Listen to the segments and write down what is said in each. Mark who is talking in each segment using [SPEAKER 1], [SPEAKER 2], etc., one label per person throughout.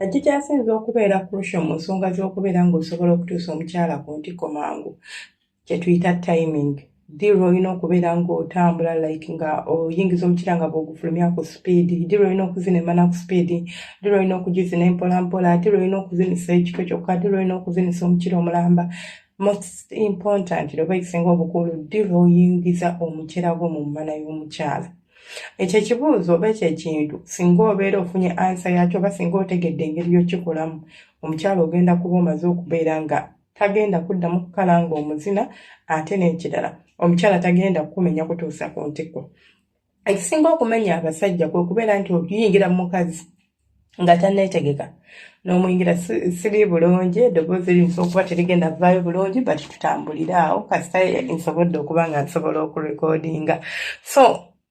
[SPEAKER 1] Ekikyasinze okubeera crucial mu nsonga z'okubeera ng'osobola okutuusa omukyala ku ntikko mangu kye tuyita timing. Ddiiro olina okubeera ng'otambula like nga oyingiza omukyala nga bw'ogufulumya ku speed, ddiiro olina okuzinemana ku speed, ddiiro olina okugizina empolampola, ddiiro olina okuzinisa ekito kyokka, ddiiro olina okuzinisa omukira omulamba. Most important, oba ekisinga obukulu, ddiiro oyingiza omukira gwo mu mmana y'omukyala. Ekyo ekibuuzo oba ekyo ekintu singa obeera ofunye ansa yakyo oba singa otegedde engeri y'okikolamu, omukyala ogenda kuba omaze okubeera nga tagenda kuddamu kukala ng'omuzina, ate n'ekirala omukyala tagenda kukumenya kutuusa ku ntikko. Ekisinga okumenya abasajja kwe kubeera nti okuyingira mu mukazi nga tanneetegeka n'omuyingira siri bulungi, eddoboozi liyinza okuba terigenda vaayo bulungi, but tutambulire awo kasita nsobodde okuba nga nsobola okurekoodinga. So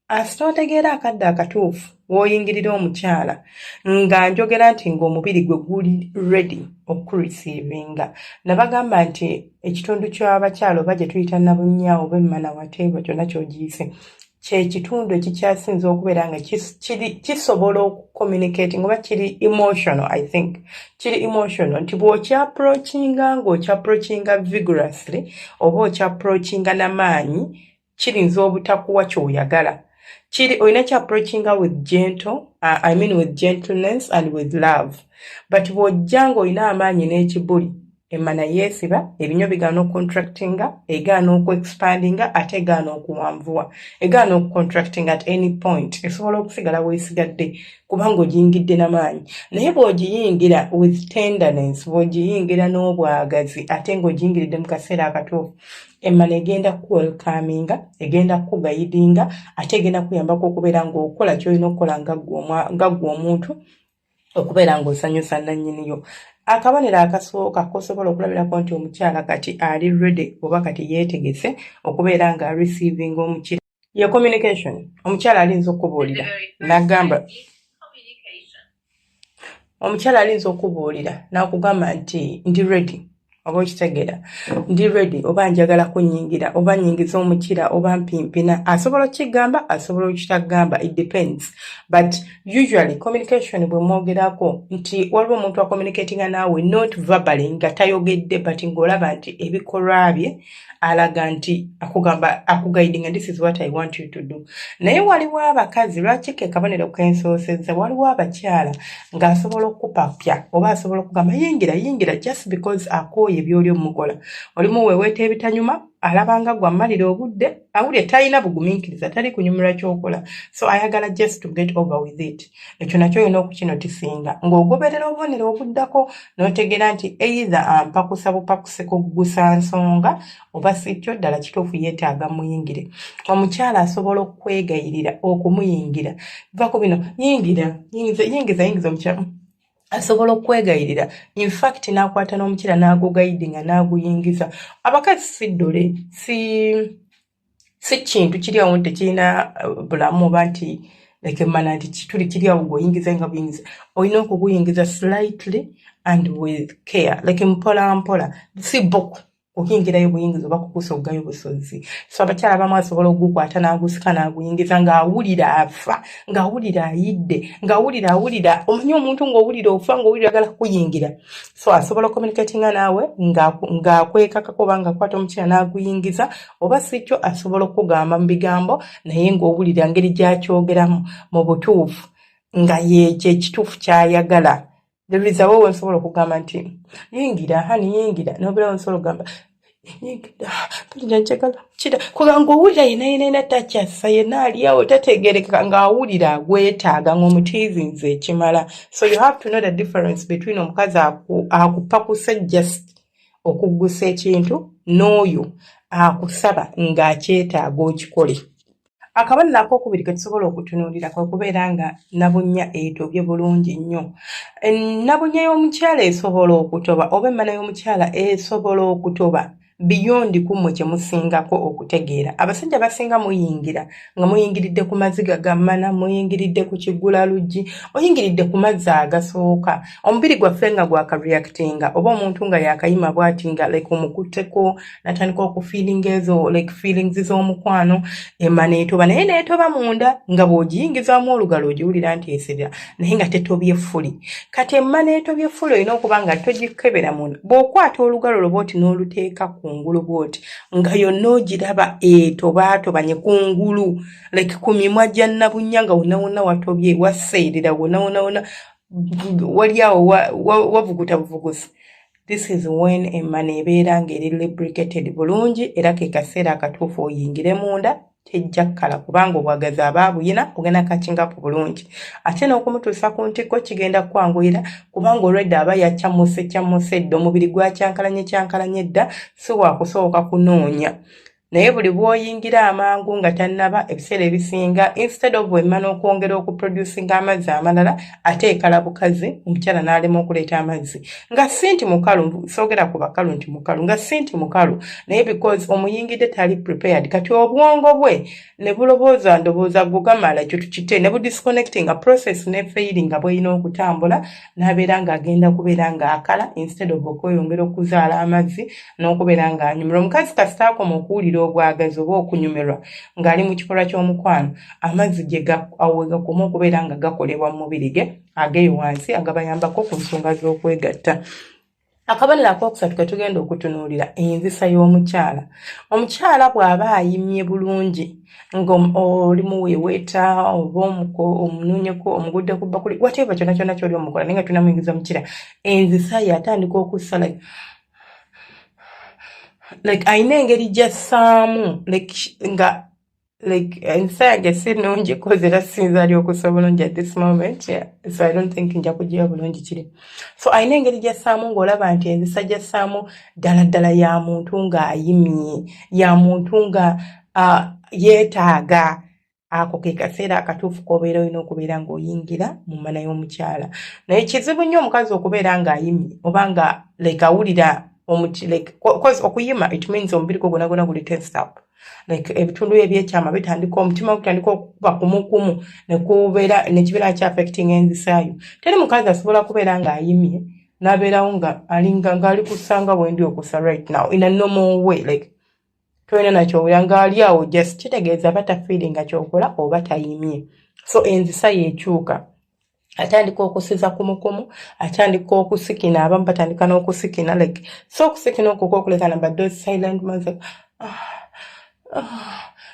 [SPEAKER 1] asita otegeera akadde akatuufu w'oyingirira omukyala nga njogera nti ng'omubiri gwe guli ready okukurisiivinga. Nabagamba nti ekitundu ky'abakyala oba gye tuyita nabunnya oba emmana wateebwa kyonna ky'ogiyise, kye kitundu ekikyasinze okubeera nga kisobola okucommunicating oba kiri emotional. I think kiri emotional nti bw'okyaprochinga ng'okyaprochinga vigorously oba okyaprochinga n'amaanyi kirinza obutakuwa ky'oyagala. Olina kyaprochinga with with gentleness and with love. But bw'ojja ng'olina amaanyi n'ekibuli, emmana yeesiba, ebinyo bigaana okucontractinga, egaana okuexpandinga, ate egaana okuwanvuwa, egaana okucontractinga at any point. Esobola okusigala weesigadde kubanga ogiyingidde n'amaanyi. Naye bw'ogiyingira with tenderness, bw'ogiyingira n'obwagazi, ate ng'ogiyingiridde mu kaseera akatuufu, emmana egenda kuwelkaminga, egenda kugayidinga, ate egenda kuyambako okubeera ng'okola ky'olina okukola nga ggwe omuntu, okubeera ng'osanyusa nannyiniyo. Akabonero akasooka k'osobola okulabirako nti omukyala kati ali ready oba kati yeetegese okubeera nga receiving omukira ye communication. Omukyala alinza okubuulira n'agamba omukyala alinza okubuulira n'akugamba nti ndi ready oba okitegeera, ndi ready oba njagala kunyingira oba nyingiza omukira oba mpimpina. Asobola okigamba, asobola okitagamba, it depends. But usually communication bwe mwogerako nti waliwo omuntu acommunicatinga naawe not verbally nga tayogedde but ng'olaba nti ebikolwa bye alaga nti akugaidinga, this is what I want you to do. Naye waliwo abakazi, lwaki ke kabonero kensoosezza, waliwo abakyala ng'asobola okupapya oba asobola okugamba yingira just because akooye by'oli omukola. Olimu weeweeta ebitanyuma, alabanga gwammalira obudde, awulye talina bugumiikiriza, tali kunyumirwa ky'okola. So ayagala just to get over with it. Ekyo nakyo olina okukinotisinga ng'ogoberera obubonero obuddako n'otegeera nti either ampakusa bupakuse kuggusa nsonga oba si kyo ddala kituufu yeetaaga muyingire. Omukyala asobola okwegayirira okumuyingira. Vako bino yingiza omukyala. Asobola okwegayirira. In fact n'akwata n'omukira n'agugayidinga n'aguyingiza. Abakazi si ddole, si kintu kiri awo tekirina bulamu oba nti lekemmana nti kituli kiri awo ng'oyingiza nga buyingiza. Olina okuguyingiza slightly and with care, like mpola, si boku okuyingirayo buyingiza oba kukusoggayo busozi. So abakyala abamu asobola okugukwata n'agusika n'aguyingiza ng'awulira afa, ng'awulira ayidde, ng'awulira omanyi omuntu ng'owulira ofa ng'owulira agala kukuyingira. So asobola communicatinga naawe ng'akwekakako oba ng'akwata omukira n'aguyingiza, oba si kyo asobola okugamba mu bigambo naye ng'owulira ngeri gy'akyogeramu mu butuufu nga kye kituufu ky'ayagala. There is a way nsobola okugamba nti yingira n'obeera nsobola okugamba ng'owulira yenna takyassa, yenna ali awo tategeereka, ng'awulira agwetaaga ng'omutiizinze ekimala. So you have to know the difference between omukazi akupakuse just okuggusa ekintu n'oyo akusaba ng'akyetaaga okikole. Akabonero ak'okubiri ke tusobola okutunuulira kwe kubeera nga nabunnya etobye bulungi nnyo. Nabunnya y'omukyala esobola okutoba oba emmana y'omukyala esobola okutoba beyond kumwe kye musingako okutegeera. Abasajja basinga muyingira nga muyingiridde ku maziga gammana, muyingiridde ku kiggulaluggi, oyingiridde ku mazzi agasooka. Omubiri gwaffe nga gwakareactinga oba omuntu nga yakayima bw'ati nga like omukutteko natandika okufiilinga ezo like feelings z'omukwano emmana etoba naye neetoba munda nga bw'ogiyingizaamu olugalo ogiwulira nti eserera naye nga tetobye ffuli. Kati emmana etobye ffuli olina okuba nga togikebera munda. Bw'okwata olugalo lwo bw'oti n'oluteeka kungulu bw'oti nga yonna ogiraba etobaatobanye kungulu like ku mimwa gya nnabunnya nga wonna wonna watobye waseerera wonna wonna wali awo wavuguta buvugusi. This is when emmana ebeera ng'eri lubricated bulungi era ke kaseera akatuufu oyingire munda tejja kkala kubanga obwagazi aba buyina ogenda kakingapo bulungi. Ate n'okumutuusa ku ntikko kigenda kwanguyira kubanga already aba yakyamuse dda omubiri gwakyankalanye dda si waakusooka kunoonya. Naye buli bw'oyingira amangu nga tannaba ebiseera ebisinga instead of emmana okwongera okuproducinga amazzi amalala ate ekala bukazi omukyala n'alema okuleeta amazzi nga si nti mukalu, soogera ku bakalu nti mukalu, nga si nti mukalu naye because omuyingidde tali prepared. Kati obwongo bwe ne bulobooza ndowooza gugamala ekyo tukite ne budisconnecting nga process ne failing nga bw'erina okutambula n'abeera ng'agenda kubeera ng'akala instead of okweyongera okuzaala amazzi n'okubeera ng'anyumirwa. Omukazi kasitaakoma okuwulira obwagazi oba okunyumirwa ng'ali mu kikolwa ky'omukwano amazzi gye gakoma okubeera nga gakolebwa mu mubiri ge ageyo wansi agabayambako ku nsonga z'okwegatta. Akabonero akookusatu ke tugenda okutunuulira enzisa y'omukyala. Omukyala bw'aba ayimye bulungi ng'oli muweeweeta oba omunoonyeko omugudde ku bakuli whatever kyonna kyonna ky'oli omukola naye nga tunamuyingiza mukira enzisa ye atandika okussa like ayina engeri gy'assaamu nga like enzisa yange si nnungi cause era sinza ali okussa bulungi at this moment, yeah. So I don't think nja kugiwa bulungi kiri. So ayina engeri gy'assaamu ng'olaba nti enzisa gy'assaamu ddala ya muntu ng'ayimye, ya muntu nga yeetaaga. Ako ke kaseera akatuufu k'obeera olina okubeera ng'oyingira mu mmana y'omukyala. Naye kizibu nnyo omukazi okubeera ng'ayimye oba nga like awulira cause okuyima it means omubiri gwo gwonna guli tensed up. Like ebitundu ebyekyama bitandika omutima gutandika okuba kumukumu nekibeera kya affecting enzisa yo. Teri mukazi asobola kubeera ng'ayimye n'abeerawo ng'ali kusanga bwendi okusa right now in a normal way like toyina nakyowulira ng'ali awo just kitegeeza bata feeling nga kyokola oba tayimye. So enzisa yeekyuka. Atandika okusiza kumukumu, atandika okusikina, abamu batandika n'okusikina like so okusikina okwo okuleka namba those silent music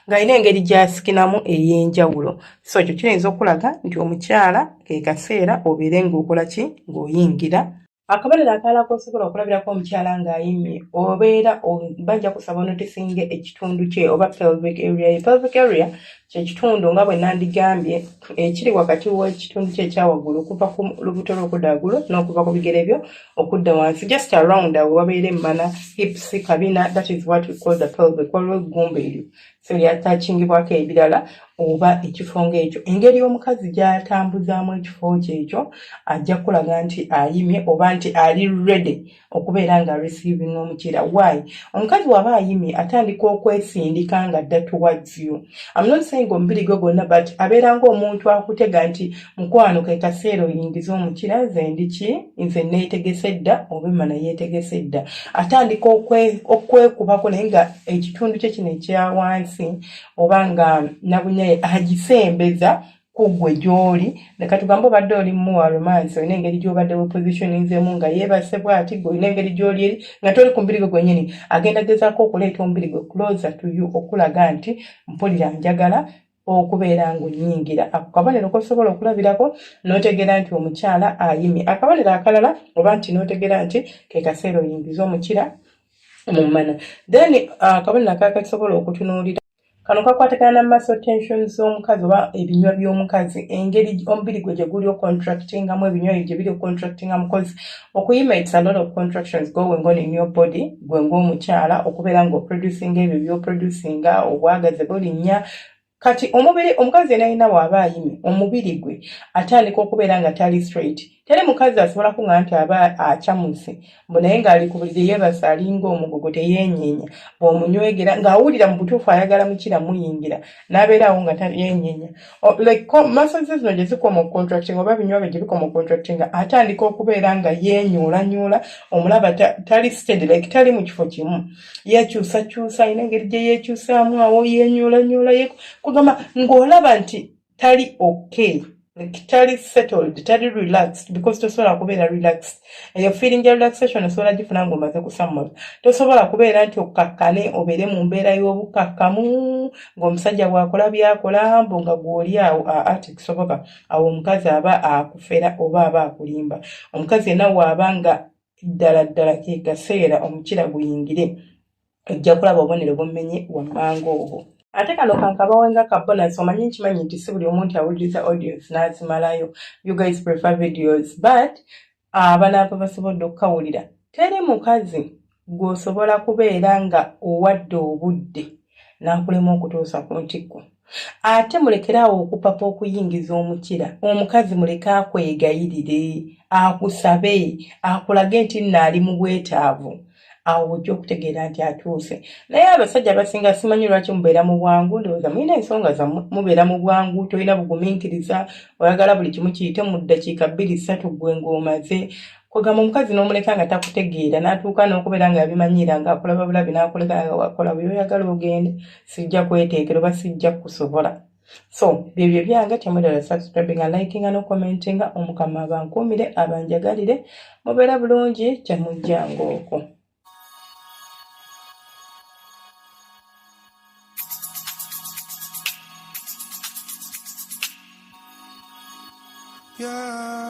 [SPEAKER 1] ng'alina engeri gy'asikinamu ey'enjawulo. So ekyo kiyinza okulaga nti omukyala ke kaseera obeere ng'okola ki ng'oyingira. Akabonero akalala k'osobola okulabirako omukyala ng'ayimye obeera bajja kusaba onotisinga ekitundu kye oba pelvic area. Pelvic area kye kitundu nga bwe nandigambye ekiri wakati w'ekitundu kye ekyawaggulu okuva ku lubuto lw'okudda waggulu n'okuva ku bigere byo okudda wansi just around awo wabeera emmana hips kabina, that is what we call the pelvic. Waliwo eggumba eryo so lyatachingibwako ebirala oba ekifo ng'ekyo. Engeri y'omukazi gy'atambuzaamu ekifo kyekyo ajja kulaga nti ayimye oba nti ali ready okubeera nga receiving omukira. Why? Omukazi waba ayimye atandika okwesindika nga dda towards you. I'm not saying omubiri gwe gwonna but abeera ng'omuntu akutega nti mukwano ke kaseera oyingiza omukira nze ndiki nze neetegese dda oba emmana yeetegese dda. Atandika okwekubako naye nga ekitundu kye kino ekya wansi oba nga nabunyaye agisembeza kugwe gy'oli. Leka tugambe obadde oli muwa romance olina engeri gy'obadde wepositioninzemu nga yeebase bw'ati gwe olina engeri gy'oli eri nga toli ku mubiri gwe gwennyini agenda gezaako okuleeta omubiri gwe closer to you okulaga nti mpulira njagala okubeera ng'onyingira. Ako kabonero k'osobola okulabirako n'otegeera nti omukyala ayimye. Akabonero akalala oba nti n'otegeera nti ke kaseera oyingiza omukira mu mmana. Then akabonero akalala kasobola okutunuulira kano kakwatagana na muscle tensions z'omukazi oba ebinywa by'omukazi engeri omubiri gwe gye guli ocontractingamu ebinywa gye biri ocontractingamu cause okuyima it's a lot of contractions going on in your body gwe ng'omukyala okubeera ng'oproducinga ebyo by'oproducinga obwagazi bulinnya. Kati omubiri omukazi yenna bw'aba ayimye omubiri gwe atandika okubeera nga tali straight teri mukazi asobola kuŋŋa nti aba akyamuse mbu naye ng'ali ku buliri yeebasa alinga omugogo teyeenyeenya bw'omunywegera ng'awulira mu butuufu ayagala mukira muyingira n'abeera awo nga yeenyeenya masozi zino gye zikoma okucontracting oba binywa bye gye bikoma okucontracting atandika okubeera nga yeenyuulanyuula omulaba tali steady like tali mu kifo kimu yeekyusakyusa ayina engeri gye yeekyusaamu awo yeenyuulanyuula kugamba ng'olaba nti tali okay tali settled tali relaxed because tosobola kubeera relaxed eyo feeling ya relaxation osobola gifuna ng'omaze kusamula tosobola kubeera nti okkakkane obeere mu mbeera y'obukakkamu ng'omusajja bw'akola byakola mbu nga gw'oli awo tekisoboka awo omukazi aba akufera oba aba akulimba omukazi yenna bw'aba nga ddala ke kaseera omukira guyingire ojja kulaba obubonero bumenye wammanga obwo ate kano kankabawe nga kabonus omanyi nkimanyi nti si buli omuntu awuliriza audience n'azimalayo you guys prefer videos but abanaaba basobodde okukawulira teri mukazi gw'osobola kubeera nga owadde obudde n'akulema okutuusa ku ntikko ate mulekeraawo okupapa okuyingiza omukira omukazi muleke akwegayirire akusabe akulage nti nno ali mu bwetaavu awo ojja okutegeera nti atuuse naye abasajja abasinga simanyi lwaki mubeera mu bwangu ndowooza mulina ensonga zammwe mubeera mu bwangu tolina bugumiikiriza oyagala buli kimu kiyite mu ddakiika 2-3 gwe ng'omaze kwegamba omukazi n'omuleka nga takutegeera n'atuuka n'okubeera nga yabimanyira ng'akulaba bulabi n'akuleka nga wakola bwe oyagala ogende sijja kweteekera oba sijja kusobola so byebyo byange temwedala subscribinga likinga no commentinga omukama abankuumire abanjagalire mubeera bulungi temujjanga okwo
[SPEAKER 2] Yeah.